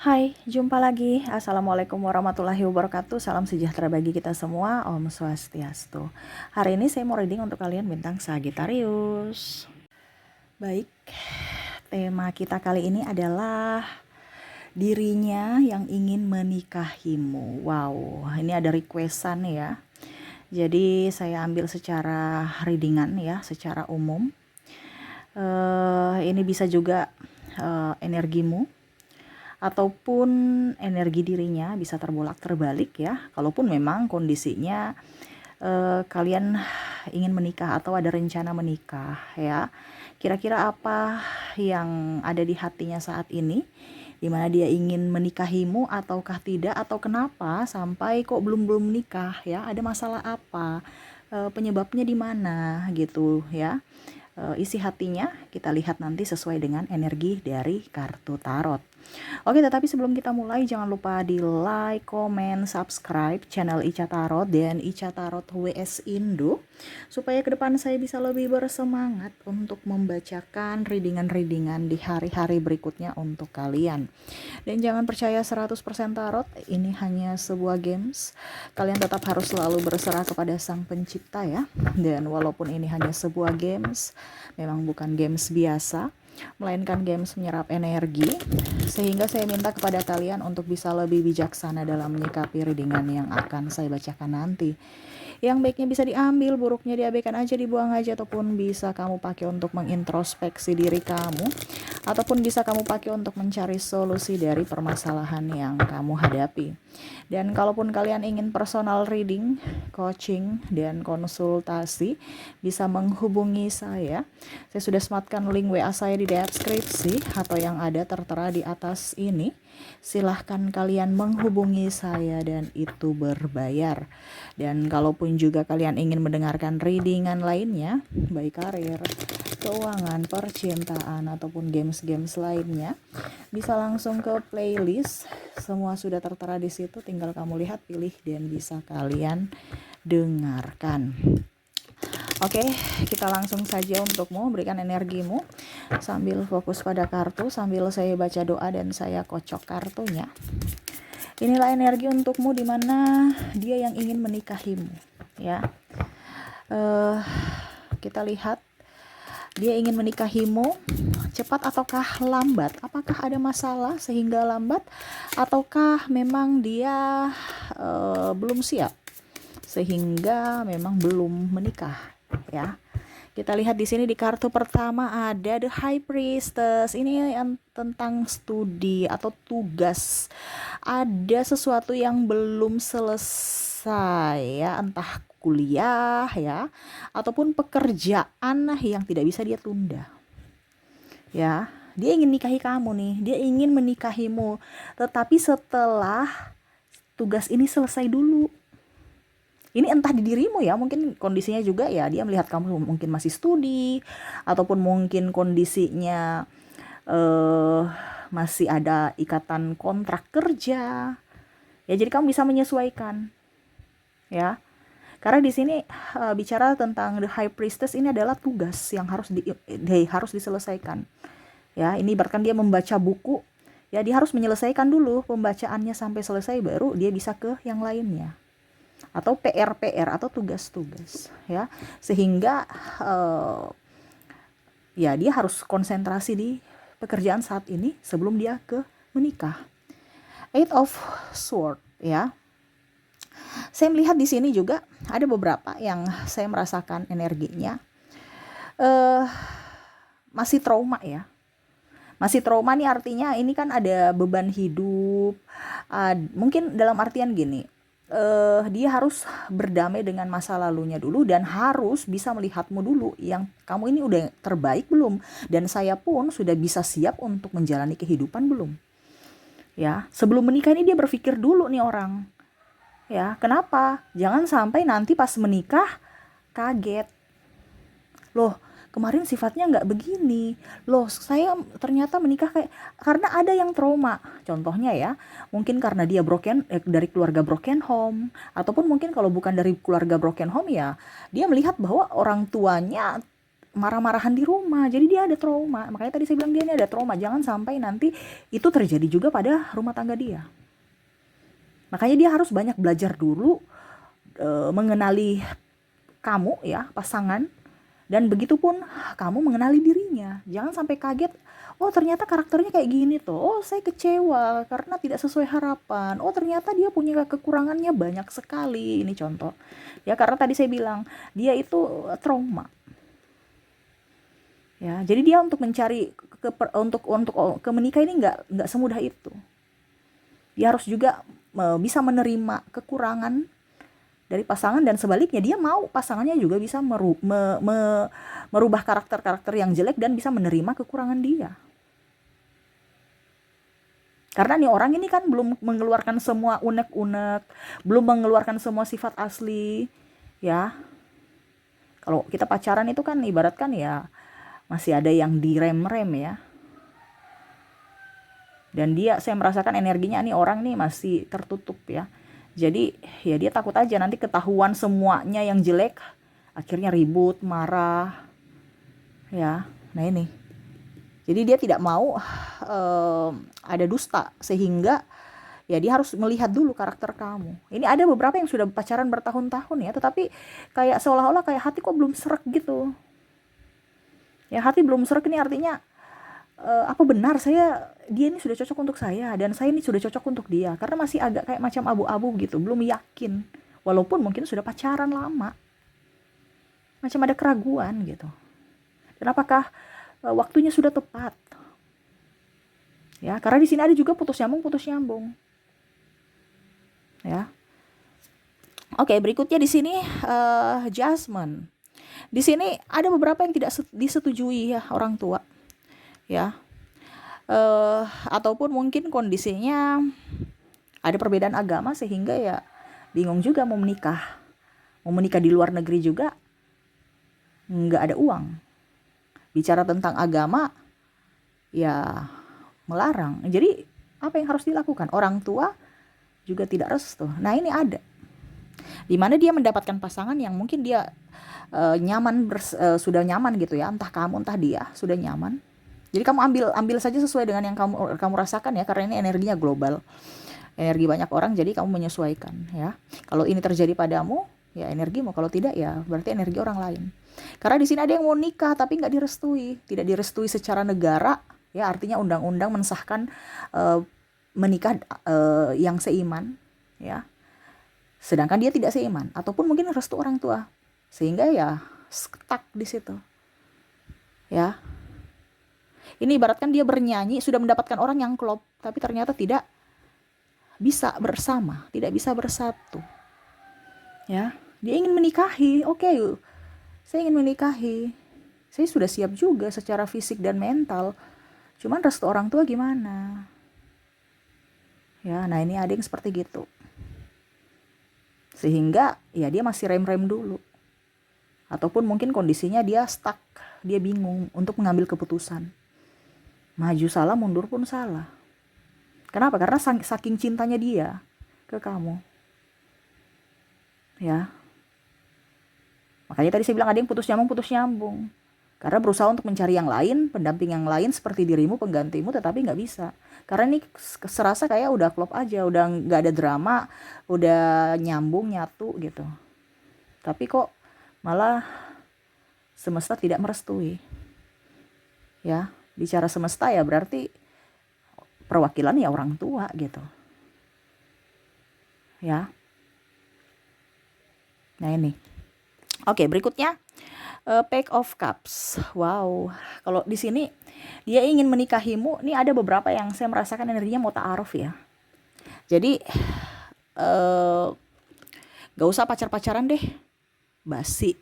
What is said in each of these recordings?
Hai, jumpa lagi. Assalamualaikum warahmatullahi wabarakatuh. Salam sejahtera bagi kita semua. Om Swastiastu. Hari ini saya mau reading untuk kalian bintang Sagittarius. Baik, tema kita kali ini adalah dirinya yang ingin menikahimu. Wow, ini ada requestan ya. Jadi saya ambil secara readingan ya, secara umum. Ini bisa juga energimu ataupun energi dirinya bisa terbolak terbalik ya. Kalaupun memang kondisinya kalian ingin menikah atau ada rencana menikah ya. Kira-kira apa yang ada di hatinya saat ini? Dimana dia ingin menikahimu ataukah tidak, atau kenapa sampai kok belum menikah ya? Ada masalah apa? Penyebabnya di mana gitu ya? Isi hatinya kita lihat nanti sesuai dengan energi dari kartu tarot. Oke, tetapi sebelum kita mulai jangan lupa di like, komen, subscribe channel Ica Tarot dan Ica Tarot WS Indo supaya ke depan saya bisa lebih bersemangat untuk membacakan readingan-readingan di hari-hari berikutnya untuk kalian. Dan jangan percaya 100% tarot, ini hanya sebuah games. Kalian tetap harus selalu berserah kepada Sang Pencipta ya. Dan walaupun ini hanya sebuah games, memang bukan games biasa, melainkan games menyerap energi, sehingga saya minta kepada kalian untuk bisa lebih bijaksana dalam menyikapi readingan yang akan saya bacakan nanti. Yang baiknya bisa diambil, buruknya diabaikan aja, dibuang aja, ataupun bisa kamu pakai untuk mengintrospeksi diri kamu, ataupun bisa kamu pakai untuk mencari solusi dari permasalahan yang kamu hadapi. Dan kalaupun kalian ingin personal reading, coaching, dan konsultasi, bisa menghubungi saya. Saya sudah sematkan link WA saya di deskripsi atau yang ada tertera di atas ini. Silahkan kalian menghubungi saya dan itu berbayar. Dan kalaupun juga kalian ingin mendengarkan readingan lainnya, baik karir, keuangan, percintaan, ataupun games-games lainnya, bisa langsung ke playlist. Semua sudah tertera di situ, tinggal kamu lihat, pilih, dan bisa kalian dengarkan. Oke, kita langsung saja untukmu, berikan energimu sambil fokus pada kartu, sambil saya baca doa dan saya kocok kartunya. Inilah energi untukmu di mana dia yang ingin menikahimu ya. Kita lihat dia ingin menikahimu cepat ataukah lambat? Apakah ada masalah sehingga lambat, ataukah memang dia belum siap sehingga memang belum menikah ya. Kita lihat di sini di kartu pertama ada The High Priestess. Ini yang tentang studi atau tugas. Ada sesuatu yang belum selesai ya, entah kuliah ya, ataupun pekerjaan yang tidak bisa dia tunda. Ya, dia ingin nikahi kamu nih, dia ingin menikahimu. Tetapi setelah tugas ini selesai dulu. Ini entah di dirimu ya, mungkin kondisinya juga ya, dia melihat kamu mungkin masih studi, ataupun mungkin kondisinya masih ada ikatan kontrak kerja. Ya, jadi kamu bisa menyesuaikan ya. Karena di sini bicara tentang The High Priestess, ini adalah tugas yang harus diselesaikan. Ya, ini bahkan dia membaca buku, ya dia harus menyelesaikan dulu pembacaannya sampai selesai baru dia bisa ke yang lainnya. Atau PR atau tugas-tugas ya, sehingga ya dia harus konsentrasi di pekerjaan saat ini sebelum dia ke menikah. Eight of Sword ya. Saya melihat di sini juga ada beberapa yang saya merasakan energinya masih trauma ya. Masih trauma nih, artinya ini kan ada beban hidup. Mungkin dalam artian gini, dia harus berdamai dengan masa lalunya dulu dan harus bisa melihatmu dulu yang kamu ini udah terbaik belum, dan saya pun sudah bisa siap untuk menjalani kehidupan belum ya. Sebelum menikah ini dia berpikir dulu nih orang ya. Kenapa? Jangan sampai nanti pas menikah kaget, loh kemarin sifatnya nggak begini, loh saya ternyata menikah kayak, karena ada yang trauma. Contohnya ya, mungkin karena dia dari keluarga broken home, ataupun mungkin kalau bukan dari keluarga broken home ya, dia melihat bahwa orang tuanya marah-marahan di rumah. Jadi dia ada trauma. Makanya tadi saya bilang dia ini ada trauma. Jangan sampai nanti itu terjadi juga pada rumah tangga dia. Makanya dia harus banyak belajar dulu mengenali kamu ya, pasangan, dan begitupun kamu mengenali dirinya. Jangan sampai kaget, oh ternyata karakternya kayak gini tuh. Oh saya kecewa karena tidak sesuai harapan. Oh ternyata dia punya kekurangannya banyak sekali. Ini contoh. Ya karena tadi saya bilang dia itu trauma. Ya, jadi dia untuk mencari untuk ke menikah ini nggak semudah itu. Dia harus juga bisa menerima kekurangan dari pasangan, dan sebaliknya dia mau pasangannya juga bisa merubah karakter-karakter yang jelek dan bisa menerima kekurangan dia. Karena nih orang ini kan belum mengeluarkan semua unek-unek, belum mengeluarkan semua sifat asli, ya. Kalau kita pacaran itu kan ibaratkan ya masih ada yang direm-rem ya. Dan saya merasakan energinya nih orang nih masih tertutup ya. Jadi ya dia takut aja nanti ketahuan semuanya yang jelek, akhirnya ribut, marah. Ya, nah ini. Jadi dia tidak mau ada dusta, sehingga ya dia harus melihat dulu karakter kamu. Ini ada beberapa yang sudah pacaran bertahun-tahun ya, tetapi kayak seolah-olah kayak hati kok belum serak gitu. Ya hati belum serak ini artinya apa benar dia ini sudah cocok untuk saya dan saya ini sudah cocok untuk dia, karena masih agak kayak macam abu-abu gitu, belum yakin walaupun mungkin sudah pacaran lama, macam ada keraguan gitu. Dan apakah waktunya sudah tepat ya, karena di sini ada juga putus nyambung ya. Oke, berikutnya di sini Jasmine. Di sini ada beberapa yang tidak disetujui ya orang tua ya, ataupun mungkin kondisinya ada perbedaan agama sehingga ya bingung juga mau menikah di luar negeri juga nggak ada uang. Bicara tentang agama ya melarang. Jadi apa yang harus dilakukan? Orang tua juga tidak restu. Nah ini ada di mana dia mendapatkan pasangan yang mungkin dia sudah nyaman gitu ya, entah kamu entah dia sudah nyaman. Jadi kamu ambil saja sesuai dengan yang kamu rasakan ya, karena ini energinya global, energi banyak orang, jadi kamu menyesuaikan ya. Kalau ini terjadi padamu ya energimu, kalau tidak ya berarti energi orang lain. Karena di sini ada yang mau nikah tapi tidak direstui secara negara ya, artinya undang-undang mensahkan menikah yang seiman ya, sedangkan dia tidak seiman, ataupun mungkin restu orang tua sehingga ya stuck di situ ya. Ini ibaratkan dia bernyanyi sudah mendapatkan orang yang klop, tapi ternyata tidak bisa bersama, tidak bisa bersatu ya. Dia ingin menikahi, oke, saya ingin menikahi, saya sudah siap juga secara fisik dan mental, cuman restu orang tua gimana ya. Nah ini ada yang seperti gitu, sehingga ya dia masih rem-rem dulu, ataupun mungkin kondisinya dia stuck, dia bingung untuk mengambil keputusan, maju salah mundur pun salah. Kenapa? Karena saking cintanya dia ke kamu ya. Makanya tadi saya bilang ada yang putus nyambung karena berusaha untuk mencari yang lain, pendamping yang lain seperti dirimu, penggantimu, tetapi nggak bisa. Karena ini serasa kayak udah klop aja, udah nggak ada drama, udah nyambung, nyatu gitu. Tapi kok malah semesta tidak merestui ya. Bicara semesta ya berarti perwakilan ya orang tua gitu ya. Nah ini oke, berikutnya Page of Cups. Wow, kalau di sini dia ingin menikahimu, ini ada beberapa yang saya merasakan energinya mau ta'aruf ya. Jadi gak usah pacar-pacaran deh, basi.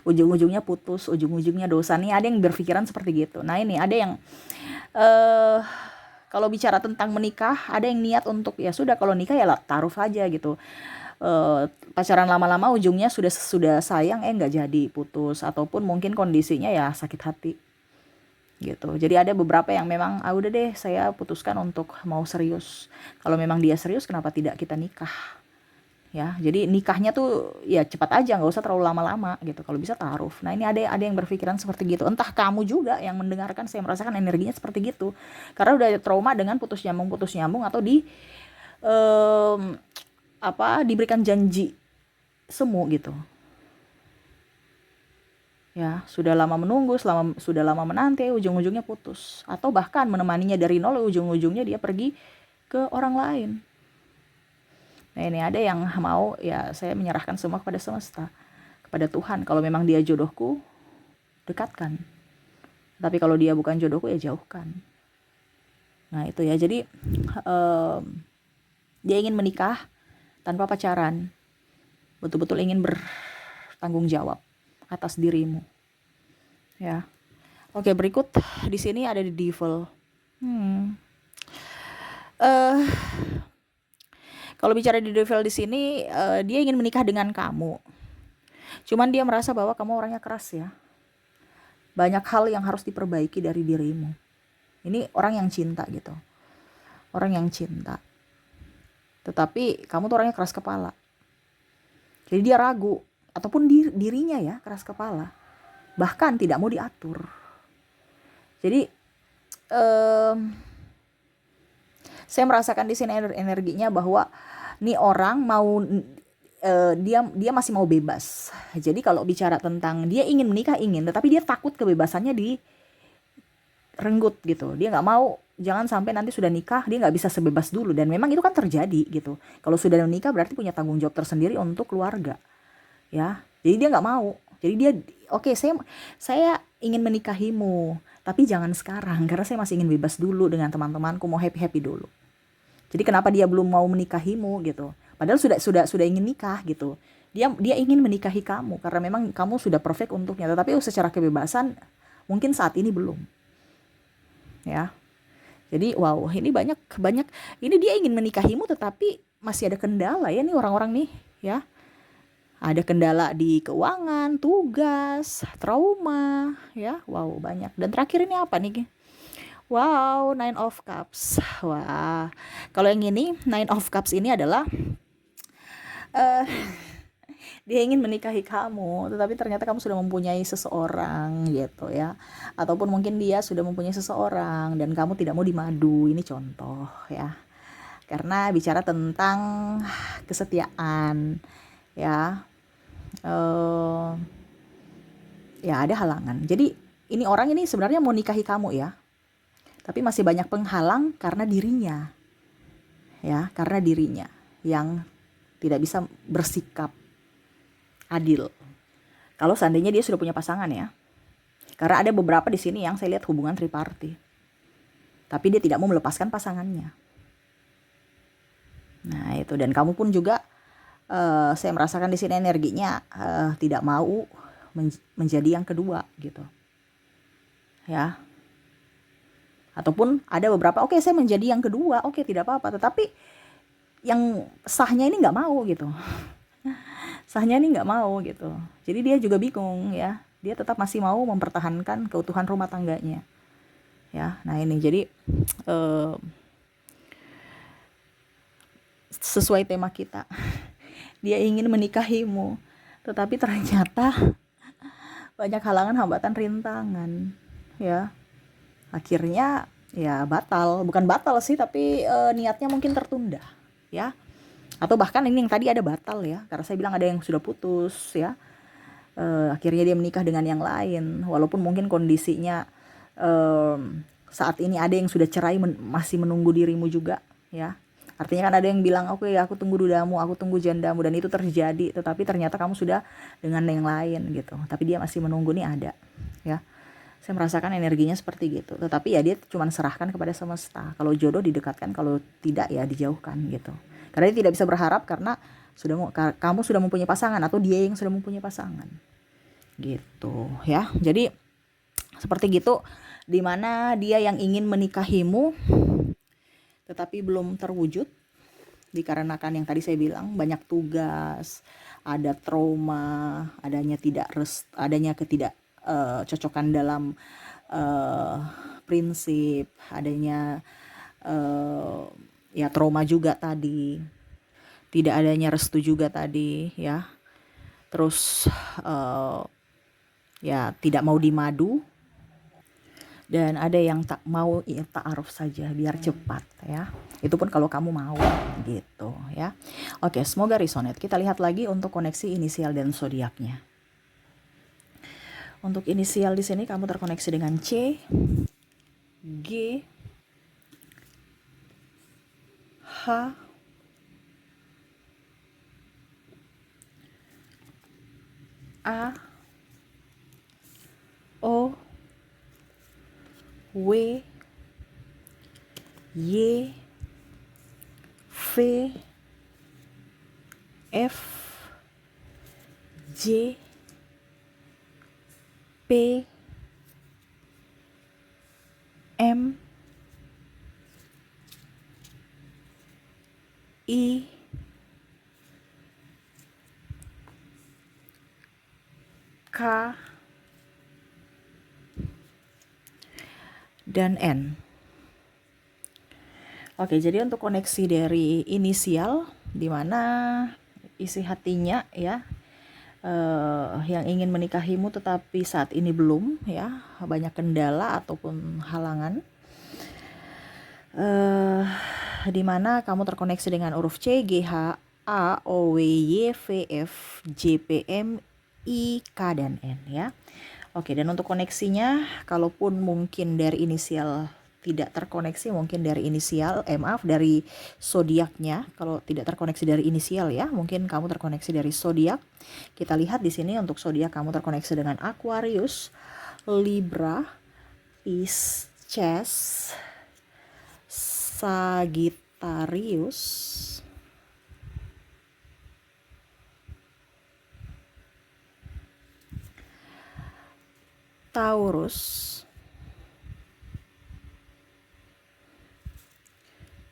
Ujung-ujungnya putus, ujung-ujungnya dosa. Nih ada yang berpikiran seperti gitu. Nah ini ada yang kalau bicara tentang menikah, ada yang niat untuk ya sudah kalau nikah ya taruh aja gitu. Pacaran lama-lama ujungnya sudah sayang nggak jadi, putus, ataupun mungkin kondisinya ya sakit hati gitu. Jadi ada beberapa yang memang udah deh saya putuskan untuk mau serius. Kalau memang dia serius kenapa tidak kita nikah ya. Jadi nikahnya tuh ya cepat aja, nggak usah terlalu lama-lama gitu. Kalau bisa ta'aruf. Nah, ini ada yang berpikiran seperti gitu. Entah kamu juga yang mendengarkan, saya merasakan energinya seperti gitu. Karena udah trauma dengan putus nyambung atau em, diberikan janji semu gitu. Ya, sudah lama menunggu, sudah lama menanti, ujung-ujungnya putus. Atau bahkan menemaninya dari nol, ujung-ujungnya dia pergi ke orang lain. Nah, ini ada yang mau, ya saya menyerahkan semua kepada semesta, kepada Tuhan. Kalau memang dia jodohku, dekatkan. Tapi kalau dia bukan jodohku, ya jauhkan. Nah, itu ya. Jadi dia ingin menikah tanpa pacaran. Betul-betul ingin bertanggung jawab atas dirimu. Ya. Oke, berikut di sini ada di Devil. Kalau bicara di Devil di sini, dia ingin menikah dengan kamu. Cuman dia merasa bahwa kamu orangnya keras ya. Banyak hal yang harus diperbaiki dari dirimu. Ini orang yang cinta gitu. Orang yang cinta. Tetapi kamu tuh orangnya keras kepala. Jadi dia ragu. Ataupun dirinya ya keras kepala. Bahkan tidak mau diatur. Jadi saya merasakan di sini energinya bahwa nih orang mau dia masih mau bebas. Jadi kalau bicara tentang dia ingin menikah, tetapi dia takut kebebasannya direnggut gitu. Dia nggak mau, jangan sampai nanti sudah nikah dia nggak bisa sebebas dulu. Dan memang itu kan terjadi gitu. Kalau sudah menikah berarti punya tanggung jawab tersendiri untuk keluarga, ya. Jadi dia nggak mau. Jadi dia oke, saya ingin menikahimu, tapi jangan sekarang karena saya masih ingin bebas dulu dengan teman-temanku, mau happy dulu. Jadi kenapa dia belum mau menikahimu gitu? Padahal sudah ingin nikah gitu. Dia ingin menikahi kamu karena memang kamu sudah perfect untuknya. Tetapi secara kebebasan mungkin saat ini belum. Ya. Jadi wow, ini banyak ini dia ingin menikahimu tetapi masih ada kendala ya nih orang-orang nih, ya. Ada kendala di keuangan, tugas, trauma, ya. Wow, banyak. Dan terakhir ini apa nih? Wow, Nine of Cups. Wah, kalau yang ini Nine of Cups ini adalah dia ingin menikahi kamu, tetapi ternyata kamu sudah mempunyai seseorang gitu ya. Ataupun mungkin dia sudah mempunyai seseorang dan kamu tidak mau dimadu. Ini contoh ya. Karena bicara tentang kesetiaan ya. Ya ada halangan. Jadi ini orang ini sebenarnya mau nikahi kamu ya. Tapi masih banyak penghalang karena dirinya. Ya, karena dirinya yang tidak bisa bersikap adil. Kalau seandainya dia sudah punya pasangan ya. Karena ada beberapa di sini yang saya lihat hubungan triparty. Tapi dia tidak mau melepaskan pasangannya. Nah, itu. Dan kamu pun juga saya merasakan di sini energinya tidak mau menjadi yang kedua gitu. Ya. Ataupun ada beberapa, oke, saya menjadi yang kedua, oke, tidak apa-apa, tetapi yang sahnya ini nggak mau gitu. Sahnya ini nggak mau gitu. Jadi dia juga bingung ya. Dia tetap masih mau mempertahankan keutuhan rumah tangganya. Ya, nah ini jadi sesuai tema kita. Dia ingin menikahimu, tetapi ternyata banyak halangan, hambatan, rintangan, ya. Akhirnya ya bukan batal sih, tapi niatnya mungkin tertunda, ya. Atau bahkan ini yang tadi ada batal ya, karena saya bilang ada yang sudah putus ya. Akhirnya dia menikah dengan yang lain, walaupun mungkin kondisinya saat ini ada yang sudah cerai masih menunggu dirimu juga, ya. Artinya kan ada yang bilang, oke, aku tunggu dudamu, aku tunggu jandamu, dan itu terjadi, tetapi ternyata kamu sudah dengan yang lain gitu. Tapi dia masih menunggu, nih ada, ya. Saya merasakan energinya seperti gitu. Tetapi ya dia cuma serahkan kepada semesta. Kalau jodoh didekatkan, kalau tidak ya dijauhkan gitu. Karena dia tidak bisa berharap karena kamu sudah mempunyai pasangan atau dia yang sudah mempunyai pasangan. Gitu ya. Jadi seperti gitu, dimana dia yang ingin menikahimu tetapi belum terwujud dikarenakan yang tadi saya bilang banyak tugas, ada trauma, adanya ketidakcocokan dalam prinsip, adanya ya trauma juga tadi. tidak adanya restu juga tadi ya. Terus ya tidak mau dimadu, dan ada yang tak mau ya ta'aruf saja biar cepat ya. Itu pun kalau kamu mau gitu ya. Oke, semoga resonate. Kita lihat lagi untuk koneksi inisial dan zodiaknya. Untuk inisial di sini kamu terkoneksi dengan C, G, H, A, O, W, Y, V, F, J, P, M, I, K, dan N. Oke, jadi untuk koneksi dari inisial, di mana isi hatinya ya, yang ingin menikahimu tetapi saat ini belum ya, banyak kendala ataupun halangan. Di mana kamu terkoneksi dengan huruf C, G, H, A, O, W, Y, V, F, J, P, M, I, K, dan N ya. Oke, dan untuk koneksinya, kalaupun mungkin dari inisial tidak terkoneksi, mungkin dari inisial, maaf, dari zodiaknya. Kalau tidak terkoneksi dari inisial ya, mungkin kamu terkoneksi dari zodiak. Kita lihat di sini untuk zodiak kamu terkoneksi dengan Aquarius, Libra, Pisces, Sagittarius, Taurus,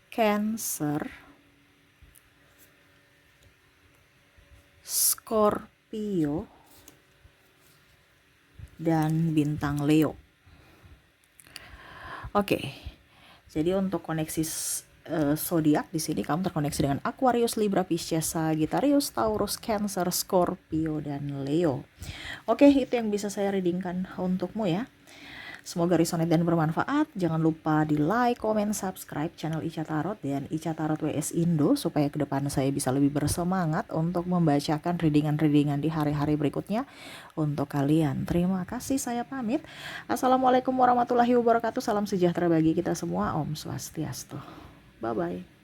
Cancer, Scorpio, dan bintang Leo. Oke, jadi untuk koneksi zodiak di sini kamu terkoneksi dengan Aquarius, Libra, Pisces, Sagittarius, Taurus, Cancer, Scorpio, dan Leo. Oke, itu yang bisa saya readingkan untukmu ya. Semoga resonate dan bermanfaat. Jangan lupa di like, comment, subscribe channel Ica Tarot dan Ica Tarot WS Indo supaya ke depan saya bisa lebih bersemangat untuk membacakan readingan-readingan di hari-hari berikutnya untuk kalian. Terima kasih, saya pamit. Assalamualaikum warahmatullahi wabarakatuh. Salam sejahtera bagi kita semua. Om Swastiastu. Bye-bye.